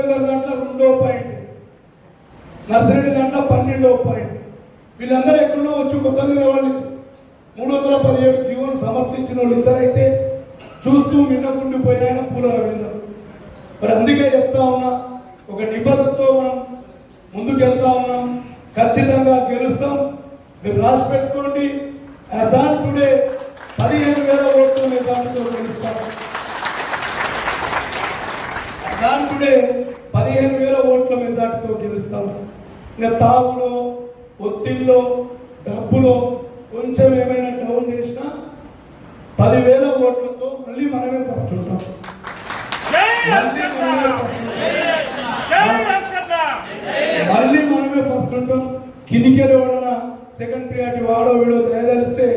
రవీందర్ దాంట్లో 2వ పాయింట్, నర్సిరెడ్డి దాంట్లో 12వ పాయింట్. వీళ్ళందరూ ఎక్కడో వచ్చి కొత్తగా నిలవాలి 317 జీవోలు సమర్థించిన వాళ్ళు ఇద్దరైతే చూస్తూ మిన్నకుండిపోయిన పూల రవీందర్. మరి అందుకే చెప్తా ఉన్నా, ఒక నిబద్ధతతో మనం ముందుకు వెళ్తా ఉన్నాం. ఖచ్చితంగా గెలుస్తాం. మీరు రాసి పెట్టుకోండి. యాజ్ ఆన్ టుడే 15,000 ఓట్ల మెజార్టీతో గెలుస్తాం. యాజ్ టుడే 15,000 ఓట్ల మెజార్టీతో గెలుస్తాం. ఇంకా తాగులో, ఒత్తిడిలో, డబ్బులో కొంచెం ఏమైనా డౌన్ చేసినా 10,000 ఓట్లతో మళ్ళీ మనమే ఫస్ట్ ఉంటాం. మళ్ళీ మనమే ఫస్ట్ ఉంటాం. కిందికి ఎవడన్నా సెకండ్ ప్రియారిటీ వాడో వీడో దయదలిస్తే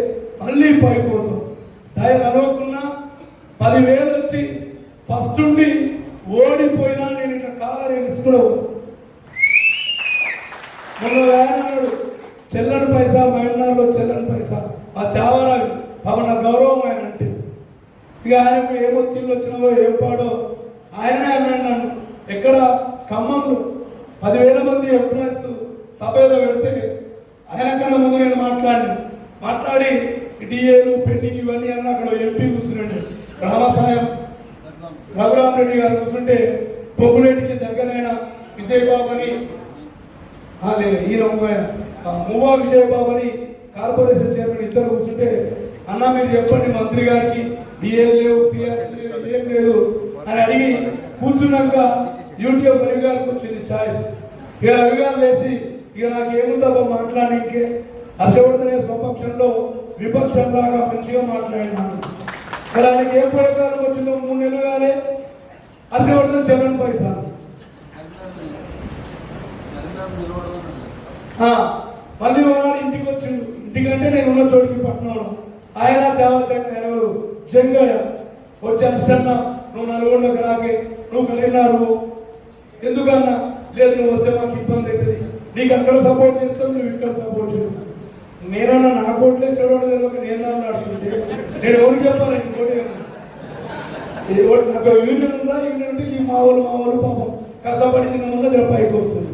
మళ్ళీ పైపోతాం. దయ కలవకున్నా 10,000 వచ్చి ఫస్ట్ ఉండి ఓడిపోయినా నేను ఇట్లా కాలర్ ఎగిసి కూడా పోతాను. మొన్న అన్నాడు చెల్లని పైసా, మహబూబ్నగర్లో చెల్లని పైసా, మా చావరాలు పవన గౌరవం ఆయన అంటే. ఇక ఆయనకు ఏ ఒత్తిళ్ళు వచ్చినావో ఏం పాడో ఆయననే అన్నాడు నన్ను. ఎక్కడ ఖమ్మంలో 10,000 మంది ఎంప్లాయీస్ సభ ఏదో పెడితే ఆయన కన్నా ముందు నేను మాట్లాడి డిఏలు పెండింగ్ ఇవన్నీ అన్న అక్కడ ఎంపీ కూర్చున్నాడు రామసాయం రఘురామరెడ్డి గారు కూర్చుంటే పొగ్గులేటికి దగ్గరైన విజయబాబు అని లేదు ఈయన మువ్వా విజయబాబు అని కార్పొరేషన్ చైర్మన్ ఇద్దరు కూర్చుంటే, అన్న మీరు చెప్పండి మంత్రి గారికి డిఏలు లేవు, పిఆర్ఎస్ లేవు, ఏం లేదు అని అడిగి కూర్చున్నాక యూట్యూబ్ రవి గారికి వచ్చింది ఛాయిస్. ఇక రవి గారు లేచి ఇక నాకు ఏముందబ్బా మాట్లాడడానికి, హర్షవర్ధనే స్వపక్షంలో విపక్షంలాగా మంచిగా మాట్లాడినాను. మరి ఆయనకి ఏం పురకాలం వచ్చిందో 3 నెలలు కాలే హర్షవర్ధన్ చెల్లని పైసా. మళ్ళీ ఒకనాడు ఇంటికి వచ్చిండు. ఇంటికంటే నేను ఉన్న చోటికి పట్టణంలో ఆయన చావచండి ఆయన జంగయ్య వచ్చి హర్షన్న నువ్వు నల్గొండకు రాకే, నువ్వు కరీంనగర్ ఎందుకన్నా, లేదు నువ్వు వస్తే మాకు ఇబ్బంది అవుతుంది, నీకు అక్కడ సపోర్ట్ చేస్తావు, నువ్వు ఇక్కడ సపోర్ట్ చేయవు. నేనన్నా నా కోట్లే చూడడం తెలియక నేను ఆడుతుంటే నేను ఎవరికి చెప్పాలి? ఇంకోటి నాకు యూనియన్ ఉందా, యూనియన్ ఉంటే ఈ మా వాళ్ళు పాపం కష్టపడి నిన్న ముందు పైకి వస్తుంది.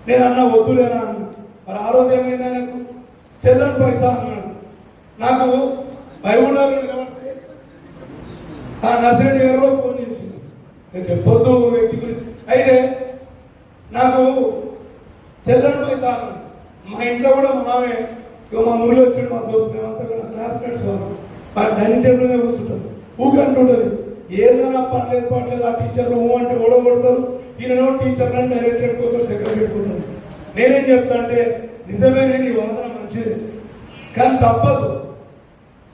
నేను అన్నా వద్దులేనా అన్న. మరి ఆ రోజు ఏమైంది, ఆయనకు చెల్లని పైసా అన్నాడు. నాకు మహబూబ్నగర్లో నిలబడితే నర్సిరెడ్డి గారు కూడా ఫోన్ చేసింది, నేను చెప్పొద్దు వ్యక్తి గురించి. అయితే నాకు చెల్లని పైసా అన్నాడు. మా ఇంట్లో కూడా మామే మా మురళి వచ్చాడు, మా దోస్తు, మేమంతా కూడా క్లాస్మేట్స్ వాళ్ళు మా డైనింగ్ టేబుల్ మీద కూర్చుంటాం. ఊకంటుంటుంది ఏదైనా పర్లేదు పర్లేదు, ఆ టీచర్లు అంటే ఓడగొడతారు, ఈయనో టీచర్ అని డైరెక్టర్ పోతారు, సెక్రటరీ పోతారు. నేనేం చెప్తా అంటే నిజమే, నీ వాదన మంచిది, కానీ తప్పదు.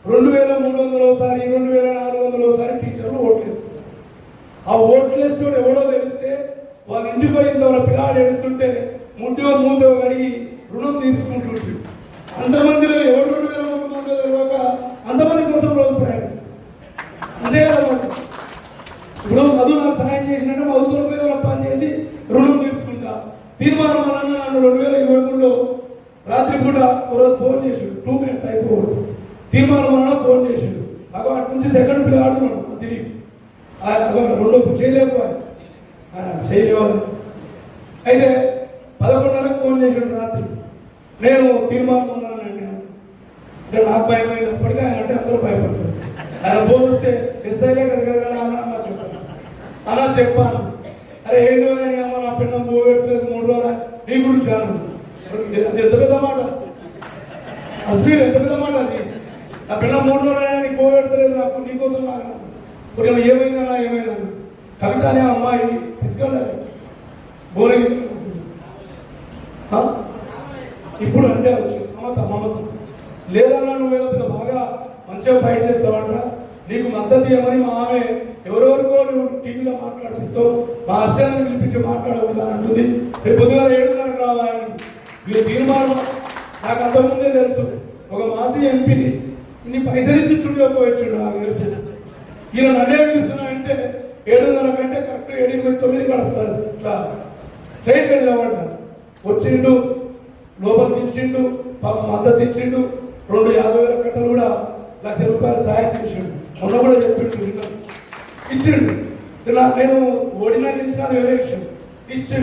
2,300 ఒకసారి, 2,400 ఒకసారి టీచర్లు ఓట్లేస్తారు. ఆ ఓట్లేస్తాడు ఎవడో తెలిస్తే వాళ్ళ ఇంటికి పోయిన వాళ్ళ పిల్లాడు ఏడుస్తుంటే మూడో కడిగి రుణం తీసుకుంటుంటే అంతమందిలో ఎవరు 2,300 మంది తెలియక అంతమంది కోసం రోజు ప్రయాణిస్తారు. అంతే కదా మరి. ఇప్పుడు మధు నాకు సహాయం చేసినట్టే మధుతో పోయి పని చేసి రుణం తీసుకుంటా. తీర్మానం అన్న నన్ను 2023లో రాత్రిపూట ఒకరోజు ఫోన్ చేసాడు, 2 minutes అయిపోవద్దు. తీర్మానం అన్న ఫోన్ చేసాడు. అగో అటు నుంచి సెకండ్ పిల్లలు ఆడున్నాడు దిలీప్, అగో 2 చేయలేకపోయా చేయలేవాలి. అయితే 11:30కు ఫోన్ చేసాడు రాత్రి. నేను తీర్మానం అన్నానండి అంటే నాకు భయమైంది. అప్పటికే ఆయన అంటే అందరూ భయపడతారు. ఆయన ఫోన్ వస్తే ఎస్ఐలే కదా అన్న చెప్పాను, అలా చెప్పాను. అరే ఏంటి అని అమ్మ నా పిల్ల పోగొట్టలేదు 3 రోజులు నీ గురించి అను. అది ఎంత పెద్ద మాట అస్మీర్, ఎంత పెద్ద మాట అది. నా పిల్ల 3 రోజులు నీకు పోగొడతలేదు, నాకు నీకోసం నాకు ఇప్పుడు ఏమైందన్నా కవిత అనే అమ్మాయి తీసుకెళ్ళారు భువనగిరి. ఇప్పుడు అంటే వచ్చు మమతం లేదన్నా, నువ్వేదో పెద్ద బాగా మంచిగా ఫైట్ చేస్తావంట, నీకు మద్దతు ఇవ్వమని మా ఆమె ఎవరెవరికో నువ్వు టీవీలో మాట్లాడిస్తావు, మా హర్షాన్ని పిలిపించి మాట్లాడకూడదని అంటుంది. రేపు పొద్దుగా 7:30కు రావాలని వీళ్ళు తీర్మానం. నాకు అంతకుముందే తెలుసు, ఒక మాజీ ఎంపీ ఇన్ని పైసలు ఇచ్చి స్టూడియోకి వచ్చాడు నాకు తెలుసు. ఈయన నన్నే పిలుస్తున్నాయంటే 7:30 కంటే కరెక్ట్ 7:29 వస్తారు. ఇట్లా స్ట్రైట్ వెళ్ళేవాడ వచ్చిండు, లోపలికి పిలిచిండు, మద్దతు ఇచ్చిండు. 2,50,000 కట్టలు కూడా 1,00,000 రూపాయలు సాయం చేసిండు. మొన్న కూడా చెప్పిండు ఇచ్చిండు. నేను ఓడినా గెలిచినా అది వేరే విషయం. ఇచ్చి